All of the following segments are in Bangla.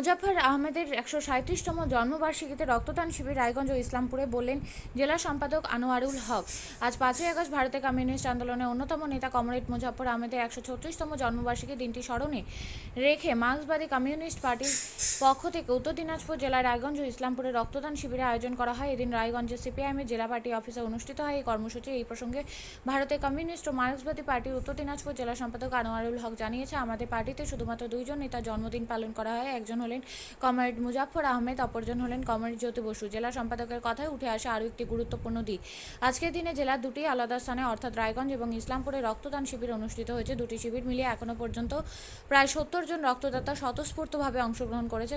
মোজাফফর আহমেদের ১৩৭তম জন্মবার্ষিকীতে রক্তদান শিবির রায়গঞ্জ ও ইসলামপুরে, বললেন জেলা সম্পাদক আনোয়ারুল হক। আজ ৫ই আগস্ট ভারতের কমিউনিস্ট আন্দোলনের অন্যতম নেতা কমরেড মোজাফফর আহমেদের ১৩৬তম জন্মবার্ষিকী দিনটি স্মরণে রেখে মার্ক্সবাদী কমিউনিস্ট পার্টির পক্ষ থেকে উত্তর দিনাজপুর জেলার রায়গঞ্জ ও ইসলামপুরে রক্তদান শিবিরের আয়োজন করা হয়। এদিন রায়গঞ্জের সিপিআইএমের জেলা পার্টি অফিসে অনুষ্ঠিত হয় এই কর্মসূচি। এই প্রসঙ্গে ভারতের কমিউনিস্ট ও মার্ক্সবাদী পার্টির উত্তর দিনাজপুর জেলা সম্পাদক আনোয়ারুল হক জানিয়েছে, আমাদের পার্টিতে শুধুমাত্র দুইজন নেতার জন্মদিন পালন করা হয়। একজন হলেন কমরেড মুজাফফর আহমেদ, অপরজন হলেন কমরেড জ্যোতি বসু। জেলা সম্পাদকের কথায় উঠে আসে আরও একটি গুরুত্বপূর্ণ দিক। আজকের দিনে জেলার দুটি আলাদা স্থানে অর্থাৎ রায়গঞ্জ এবং ইসলামপুরে রক্তদান শিবির অনুষ্ঠিত হয়েছে। দুটি শিবির মিলিয়ে এখনও পর্যন্ত প্রায় ৭০ জন রক্তদাতা স্বতঃস্ফূর্তভাবে অংশগ্রহণ করেছে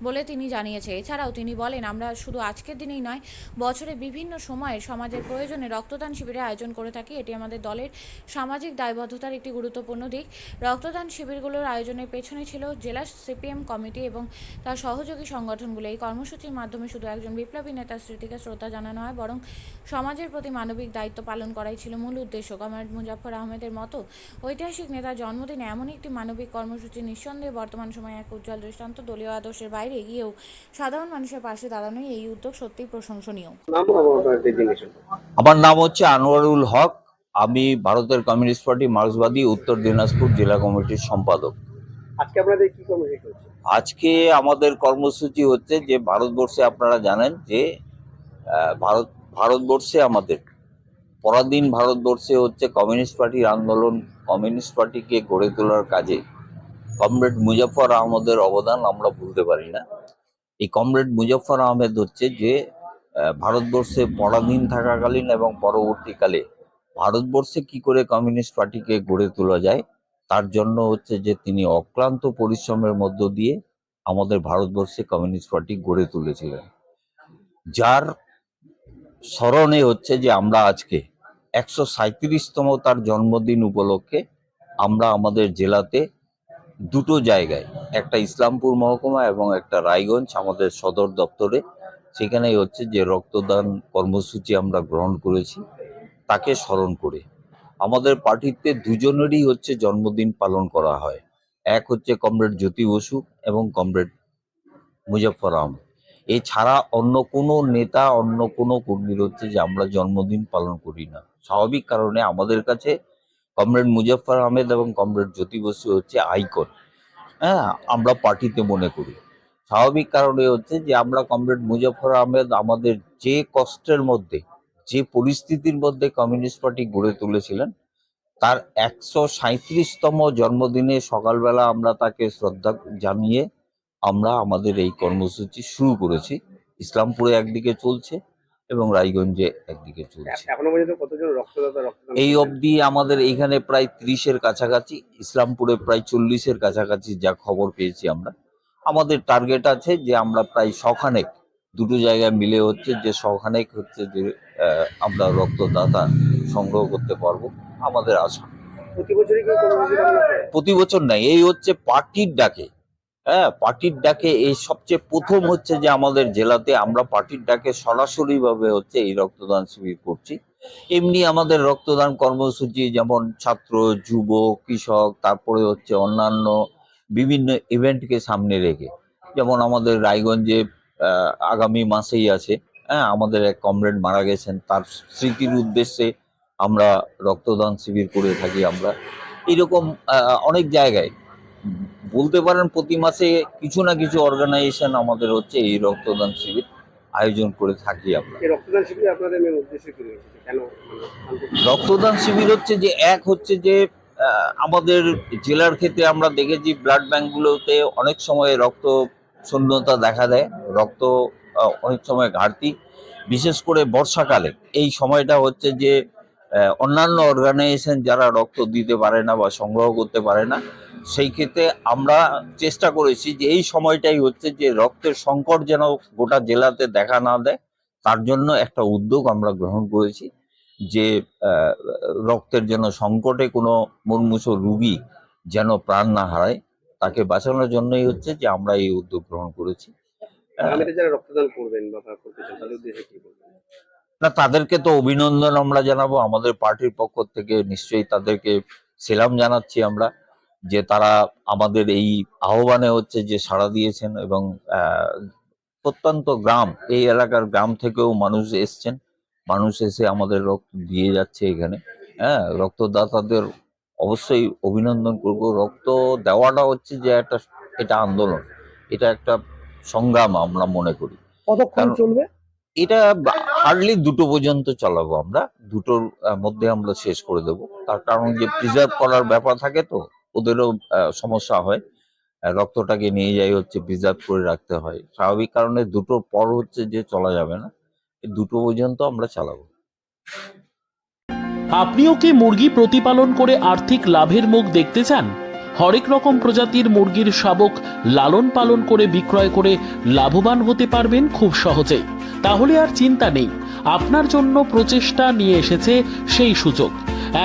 বলে তিনি জানিয়েছে। এছাড়াও তিনি বলেন, আমরা শুধু আজকের দিনেই নয়, বছরে বিভিন্ন সময়ে সমাজের প্রয়োজনে রক্তদান শিবিরের আয়োজন করে থাকি। এটি আমাদের দলের সামাজিক দায়বদ্ধতার একটি গুরুত্বপূর্ণ দিক। রক্তদান শিবিরগুলোর আয়োজনের পেছনে ছিল জেলা সিপিএম কমিটি এবং তার সহযোগী সংগঠনগুলো। এই কর্মসূচির মাধ্যমে শুধু একজন বিপ্লবী নেতার স্মৃতিকে শ্রদ্ধা জানানো হয়, বরং সমাজের প্রতি মানবিক দায়িত্ব পালন করাই ছিল মূল উদ্দেশ্য। কমরেড মুজাফফর আহমেদের মতো ঐতিহাসিক নেতার জন্মদিনে এমন একটি মানবিক কর্মসূচি নিঃসন্দেহে বর্তমান সময়ে এক উজ্জ্বল দৃষ্টান্ত। দলীয় আদর্শের বাইরে গিয়েও সাধারণ মানুষের পাশে দাঁড়ানোই এই উদ্যোগ সত্যিই প্রশংসনীয়। আমার নাম হচ্ছে আনোয়ারুল হক। আমি ভারতের কমিউনিস্ট পার্টি মার্ক্সবাদী উত্তর দিনাজপুর জেলা কমিটির সম্পাদক। আজকে আপনাদের কি কর্মসূচি হচ্ছে? আজকে আমাদের কর্মসূচি হচ্ছে যে ভারতবর্ষে আপনারা জানেন যে ভারতবর্ষে আমাদের পরাধীন ভারতবর্ষে হচ্ছে কমিউনিস্ট পার্টির আন্দোলন, কমিউনিস্ট পার্টিকে গড়ে তোলার কাজে কমরেড মুজাফফর আহমেদের অবদান আমরা ভুলতে পারি না। এই কমরেড মুজাফফর আহমেদ হচ্ছে যে ভারতবর্ষে পরাধীন থাকাকালীন এবং পরবর্তীকালে ভারতবর্ষে কি করে কমিউনিস্ট পার্টিকে গড়ে তোলা যায় তার জন্য হচ্ছে যে তিনি অক্লান্ত পরিশ্রমের মধ্য দিয়ে আমাদের ভারতবর্ষে কমিউনিস্ট পার্টি গড়ে তুলেছিলেন, যার স্মরণে হচ্ছে যে আমরা আজকে ১৩৭তম তার জন্মদিন উপলক্ষে আমরা আমাদের জেলাতে দুটো জায়গায়, একটা ইসলামপুর মহকুমা এবং একটা রায়গঞ্জ আমাদের সদর দপ্তরে, সেখানেই হচ্ছে যে রক্তদান কর্মসূচি আমরা গ্রহণ করেছি তাকে স্মরণ করে। আমাদের পার্টিতে দুজনেরই হচ্ছে জন্মদিন পালন করা হয়। এক হচ্ছে কমরেড জ্যোতি বসু এবং কমরেড মুজাফফর আহমেদ। এছাড়া অন্য কোনো নেতা, অন্য কোনো কর্মীর হচ্ছে যে আমরা জন্মদিন পালন করি না। স্বাভাবিক কারণে আমাদের কাছে কমরেড মুজাফফর আহমেদ এবং কমরেড জ্যোতি বসু হচ্ছে আইকন। হ্যাঁ, আমরা পার্টিতে মনে করি। স্বাভাবিক কারণে হচ্ছে যে আমরা কমরেড মুজাফফর আহমেদ আমাদের যে কষ্টের মধ্যে, যে পরিস্থিতির মধ্যে কমিউনিস্ট পার্টি গড়ে তুলেছিলেন, তার ১৩৭তম জন্মদিনে সকালবেলা আমরা তাকে শ্রদ্ধা জানিয়ে আমরা আমাদের এই কর্মসূচি শুরু করেছি। ইসলামপুরে একদিকে চলছে এবং রায়গঞ্জে একদিকে চলছে। এখনো পর্যন্ত কতজন রক্তদান এই অবধি আমাদের এইখানে প্রায় ৩০-এর কাছাকাছি, ইসলামপুরে প্রায় ৪০-এর কাছাকাছি যা খবর পেয়েছি আমরা। আমাদের টার্গেট আছে যে আমরা প্রায় শখানেক, দুটো জায়গায় মিলে হচ্ছে যে শখানেক হচ্ছে যে আমরা রক্তদাতা সংগ্রহ করতে পারবো আমাদের আশা। প্রতি বছরই কি কর্মসূচি পালন হয়? প্রতি বছর নাই, এই হচ্ছে পার্টির ডাকে। হ্যাঁ, পার্টির ডাকে এই সবচেয়ে প্রথম হচ্ছে যে আমাদের জেলাতে আমরা পার্টির ডাকে সরাসরি ভাবে হচ্ছে এই রক্তদান শিবির করছি। এমনি আমাদের রক্তদান কর্মসূচি যেমন ছাত্র, যুব, কৃষক, তারপরে হচ্ছে অন্যান্য বিভিন্ন ইভেন্টকে সামনে রেখে, যেমন আমাদের রায়গঞ্জে আগামী মাসেই আছে, হ্যাঁ, আমাদের এক কমরেড মারা গেছেন, তার স্মৃতির উদ্দেশ্যে আমরা রক্তদান শিবির করে থাকি। আমরা এরকম অনেক জায়গায় বলতে পারেন প্রতি মাসে কিছু না কিছু অর্গানাইজেশন আমাদের হচ্ছে এই রক্তদান শিবির আয়োজন করে থাকি আমরা। এই রক্তদান শিবির আপনাদের মেন উদ্দেশ্য কি রয়েছে? কেন রক্তদান শিবির হচ্ছে যে এক হচ্ছে যে আমাদের জেলার ক্ষেত্রে আমরা দেখেছি ব্লাড ব্যাঙ্কগুলোতে অনেক সময় রক্ত শূন্যতা দেখা দেয়, রক্ত অনেক সময় ঘাটতি, বিশেষ করে বর্ষাকালে এই সময়টা হচ্ছে যে অন্যান্য অর্গানাইজেশন যারা রক্ত দিতে পারে না বা সংগ্রহ করতে পারে না, সেই ক্ষেত্রে আমরা চেষ্টা করেছি যে এই সময়টাই হচ্ছে যে রক্তের সংকট যেন গোটা জেলাতে দেখা না দেয়, তার জন্য একটা উদ্যোগ আমরা গ্রহণ করেছি যে রক্তের যেন সংকটে কোনো মুমূর্ষু রোগী যেন প্রাণ না হারায়, তাকে বাঁচানোর জন্যই হচ্ছে যে আমরা এই উদ্যোগ গ্রহণ করেছি। যারা রক্তদান করবেন বা করতে চান তাদের উদ্দেশ্যে কি বলবেন? না, তাদেরকে তো অভিনন্দন আমরা জানাবো, আমাদের পার্টির পক্ষ থেকে নিশ্চয়ই তাদেরকে সেলাম জানাচ্ছি আমরা। যে তারা আমাদের এই আহ্বানে হচ্ছে যে সাড়া দিয়েছেন, এবং প্রত্যন্ত গ্রাম, এই এলাকার গ্রাম থেকেও মানুষ এসছেন, মানুষ এসে আমাদের রক্ত দিয়ে যাচ্ছে এখানে। হ্যাঁ, রক্তদাতাদের অবশ্যই অভিনন্দন করব। রক্ত দেওয়াটা হচ্ছে যে এটা আন্দোলন, এটা একটা সংগ্রাম আমরা মনে করি। কতক্ষণ কারণ চলবে? এটা হার্ডলি 2টো পর্যন্ত চালাবো আমরা, 2টোর মধ্যে আমরা শেষ করে দেব। তার কারণ যে প্রিজার্ভ করার ব্যাপার থাকে, তো ওদেরও সমস্যা হয়। রক্তটাকে নিয়ে যাই হচ্ছে প্রিজার্ভ করে রাখতে হয়, স্বাভাবিক কারণে 2টোর পর হচ্ছে যে চলা যাবে না, এই 2টো পর্যন্ত আমরা চালাবো। আপনিও কি মুরগি প্রতিপালন করে আর্থিক লাভের মুখ দেখতে চান? হরেক রকম প্রজাতির মুরগির শাবক লালন পালন করে বিক্রয় করে লাভবান হতে পারবেন খুব সহজেই। তাহলে আর চিন্তা নেই, আপনার জন্য প্রচেষ্টা নিয়ে এসেছে সেই সুযোগ।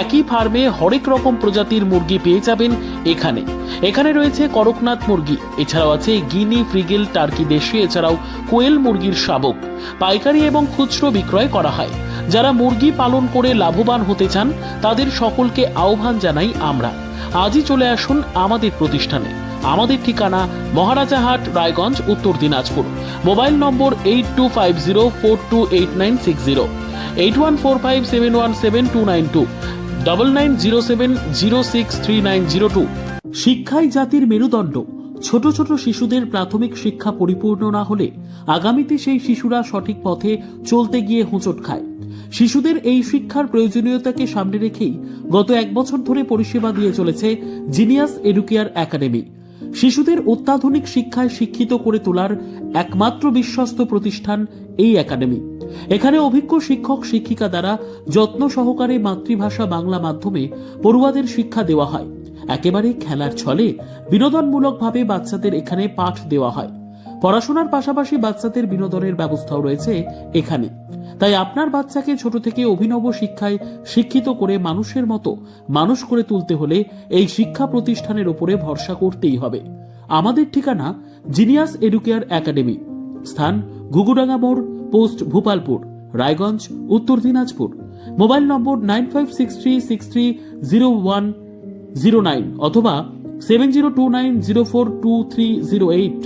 একই ফার্মে হরেক রকম প্রজাতির মুরগি পেয়ে যাবেন এখানে। এখানে রয়েছে করকনাথ মুরগি, এছাড়াও আছে গিনি, ফ্রিগেল, টার্কি দেশি, এছাড়াও কোয়েল মুরগির শাবক। পাইকারি এবং খুচরো বিক্রয় করা হয়। যারা মুরগি পালন করে লাভবান হতে চান তাদের সকলকে আহ্বান জানাই আমরা। আজই চলে আসুন আমাদের প্রতিষ্ঠানে। আমাদের ঠিকানা মহারাজাহাট, রায়গঞ্জ, উত্তর দিনাজপুর। মোবাইল নম্বর 8250428960, 8145717292, 9907063902। শিক্ষাই জাতির মেরুদণ্ড। ছোট ছোট শিশুদের প্রাথমিক শিক্ষা পরিপূর্ণ না হলে আগামীতে সেই শিশুরা সঠিক পথে চলতে গিয়ে হোঁচট খায়। শিশুদের এই শিক্ষার প্রয়োজনীয়তাকে সামনে রেখেই গত 1 বছর ধরে পরিষেবা দিয়ে চলেছে জিনিয়াস এডুকেয়ার একাডেমি। শিশুদের অত্যাধুনিক শিক্ষায় শিক্ষিত করে তোলার একমাত্র বিশ্বস্ত প্রতিষ্ঠান এই একাডেমি। এখানে অভিজ্ঞ শিক্ষক শিক্ষিকা দ্বারা যত্ন সহকারে মাতৃভাষা বাংলা মাধ্যমে পড়ুয়াদের শিক্ষা দেওয়া হয়। একেবারে খেলার ছলে বিনোদনমূলকভাবে বাচ্চাদের এখানে পাঠ দেওয়া হয়। পড়াশোনার পাশাপাশি বাচ্চাদের বিনোদনের ব্যবস্থাও রয়েছে এখানে। তাই আপনার বাচ্চাকে ছোট থেকে অভিনব শিক্ষায় শিক্ষিত করে মানুষের মতো মানুষ করে তুলতে হলে এই শিক্ষা প্রতিষ্ঠানের উপরে ভরসা করতেই হবে। আমাদের ঠিকানা জিনিয়াস এডুকেয়ার একাডেমি, স্থান ঘুঘুডাঙ্গা মোড়, পোস্ট ভূপালপুর, রায়গঞ্জ, উত্তর দিনাজপুর। মোবাইল নম্বর 9563630109 অথবা 7029042308।